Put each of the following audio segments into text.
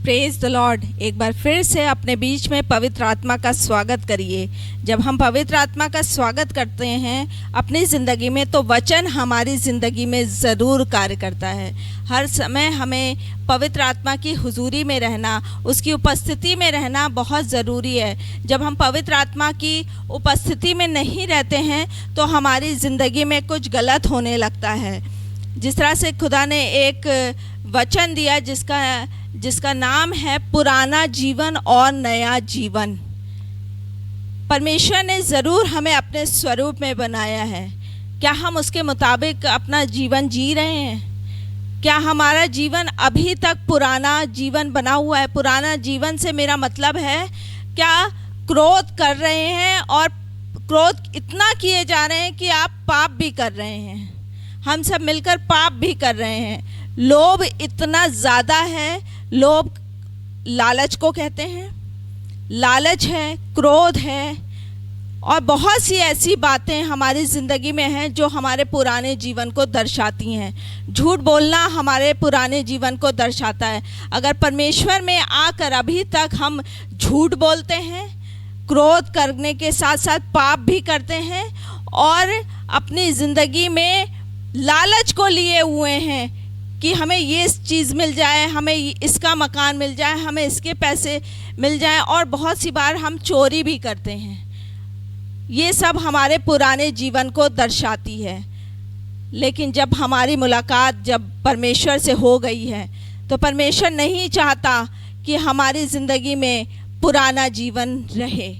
Praise the Lord. एक बार फिर से अपने बीच में पवित्र आत्मा का स्वागत करिए। जब हम पवित्र आत्मा का स्वागत करते हैं अपनी ज़िंदगी में, तो वचन हमारी ज़िंदगी में ज़रूर कार्य करता है। हर समय हमें पवित्र आत्मा की हुजूरी में रहना, उसकी उपस्थिति में रहना बहुत ज़रूरी है। जब हम पवित्र आत्मा की उपस्थिति में नहीं रहते हैं तो हमारी ज़िंदगी में कुछ गलत होने लगता है। जिस तरह से खुदा ने एक वचन दिया जिसका नाम है पुराना जीवन और नया जीवन। परमेश्वर ने ज़रूर हमें अपने स्वरूप में बनाया है। क्या हम उसके मुताबिक अपना जीवन जी रहे हैं? क्या हमारा जीवन अभी तक पुराना जीवन बना हुआ है? पुराना जीवन से मेरा मतलब है, क्या क्रोध कर रहे हैं और क्रोध इतना किए जा रहे हैं कि आप पाप भी कर रहे हैं। हम सब मिलकर पाप भी कर रहे हैं। लोभ इतना ज़्यादा है। लोभ लालच को कहते हैं। लालच है, क्रोध है और बहुत सी ऐसी बातें हमारी ज़िंदगी में हैं जो हमारे पुराने जीवन को दर्शाती हैं। झूठ बोलना हमारे पुराने जीवन को दर्शाता है। अगर परमेश्वर में आकर अभी तक हम झूठ बोलते हैं, क्रोध करने के साथ साथ पाप भी करते हैं और अपनी ज़िंदगी में लालच को लिए हुए हैं कि हमें ये चीज़ मिल जाए, हमें इसका मकान मिल जाए, हमें इसके पैसे मिल जाए, और बहुत सी बार हम चोरी भी करते हैं। ये सब हमारे पुराने जीवन को दर्शाती है। लेकिन जब हमारी मुलाकात जब परमेश्वर से हो गई है तो परमेश्वर नहीं चाहता कि हमारी ज़िंदगी में पुराना जीवन रहे।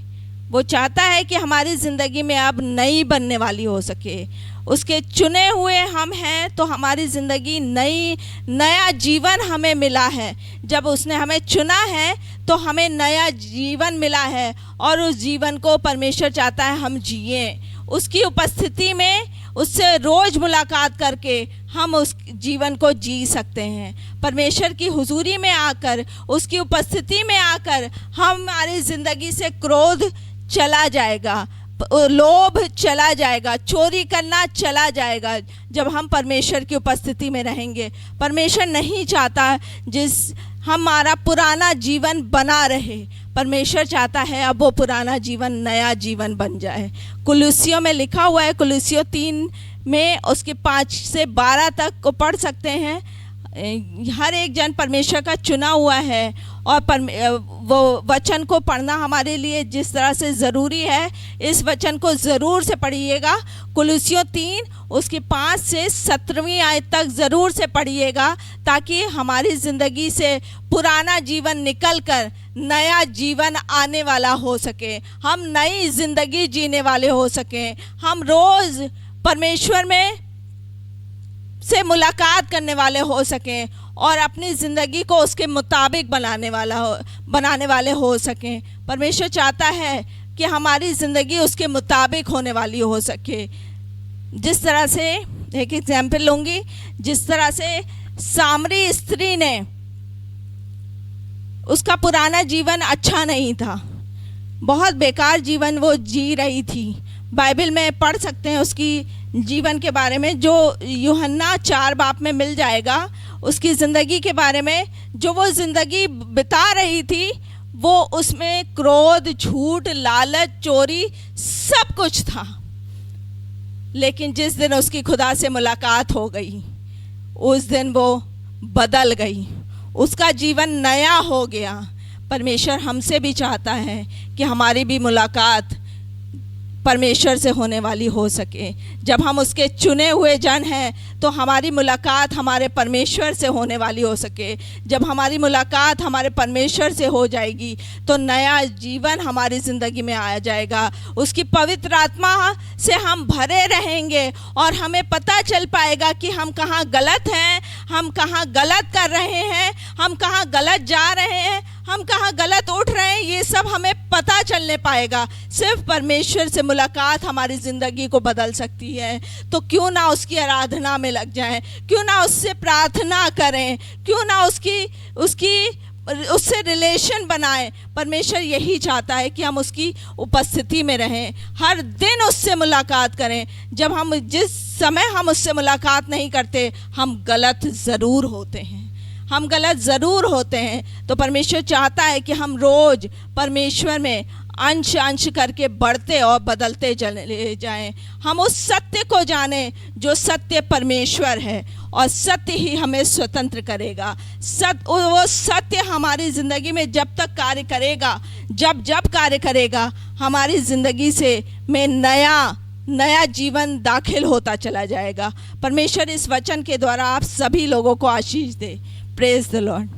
वो चाहता है कि हमारी ज़िंदगी में अब नई बनने वाली हो सके। उसके चुने हुए हम हैं तो हमारी ज़िंदगी नया जीवन हमें मिला है। जब उसने हमें चुना है तो हमें नया जीवन मिला है और उस जीवन को परमेश्वर चाहता है हम जिए। उसकी उपस्थिति में उससे रोज़ मुलाकात करके हम उस जीवन को जी सकते हैं। परमेश्वर की हुजूरी में आकर, उसकी उपस्थिति में आकर हमारी ज़िंदगी से क्रोध चला जाएगा, लोभ चला जाएगा, चोरी करना चला जाएगा जब हम परमेश्वर की उपस्थिति में रहेंगे। परमेश्वर नहीं चाहता हमारा पुराना जीवन बना रहे। परमेश्वर चाहता है अब वो पुराना जीवन नया जीवन बन जाए। कुलुस्सियों में लिखा हुआ है, कुलुस्सियों 3 में उसके 5 से 12 तक को पढ़ सकते हैं। हर एक जन परमेश्वर का चुना हुआ है और वो वचन को पढ़ना हमारे लिए जिस तरह से ज़रूरी है, इस वचन को ज़रूर से पढ़िएगा। कुलुस्सियों 3 उसके 5 से 17वीं आयत तक ज़रूर से पढ़िएगा, ताकि हमारी ज़िंदगी से पुराना जीवन निकल कर नया जीवन आने वाला हो सके, हम नई ज़िंदगी जीने वाले हो सकें, हम रोज़ परमेश्वर में से मुलाकात करने वाले हो सकें और अपनी ज़िंदगी को उसके मुताबिक बनाने वाले हो सकें। परमेश्वर चाहता है कि हमारी ज़िंदगी उसके मुताबिक होने वाली हो सके। जिस तरह से एक एग्जाम्पल लूँगी, जिस तरह से सामरी स्त्री ने, उसका पुराना जीवन अच्छा नहीं था, बहुत बेकार जीवन वो जी रही थी। बाइबल में पढ़ सकते हैं उसकी जीवन के बारे में, जो यूहन्ना 4 बाब में मिल जाएगा। उसकी ज़िंदगी के बारे में, जो वो ज़िंदगी बिता रही थी, वो उसमें क्रोध, झूठ, लालच, चोरी सब कुछ था। लेकिन जिस दिन उसकी खुदा से मुलाकात हो गई, उस दिन वो बदल गई, उसका जीवन नया हो गया। परमेश्वर हमसे भी चाहता है कि हमारी भी मुलाकात परमेश्वर से होने वाली हो सके। जब हम उसके चुने हुए जन हैं तो हमारी मुलाकात हमारे परमेश्वर से होने वाली हो सके। जब हमारी मुलाकात हमारे परमेश्वर से हो जाएगी तो नया जीवन हमारी ज़िंदगी में आ जाएगा। उसकी पवित्र आत्मा से हम भरे रहेंगे और हमें पता चल पाएगा कि हम कहाँ गलत हैं, हम कहाँ गलत कर रहे हैं, हम कहाँ गलत जा रहे हैं, हम कहाँ गलत उठ रहे हैं। ये सब हमें पता चलने पाएगा। सिर्फ परमेश्वर से मुलाकात हमारी ज़िंदगी को बदल सकती है। तो क्यों ना उसकी आराधना में लग जाएं, क्यों ना उससे प्रार्थना करें, क्यों ना उससे रिलेशन बनाएं। परमेश्वर यही चाहता है कि हम उसकी उपस्थिति में रहें, हर दिन उससे मुलाकात करें। जिस समय हम उससे मुलाकात नहीं करते, हम गलत ज़रूर होते हैं। हम गलत ज़रूर होते हैं। तो परमेश्वर चाहता है कि हम रोज़ परमेश्वर में अंश अंश करके बढ़ते और बदलते चले जाएं। हम उस सत्य को जानें जो सत्य परमेश्वर है, और सत्य ही हमें स्वतंत्र करेगा। वो सत्य हमारी ज़िंदगी में जब तक कार्य करेगा, जब कार्य करेगा, हमारी ज़िंदगी से में नया जीवन दाखिल होता चला जाएगा। परमेश्वर इस वचन के द्वारा आप सभी लोगों को आशीष दे। Praise the Lord.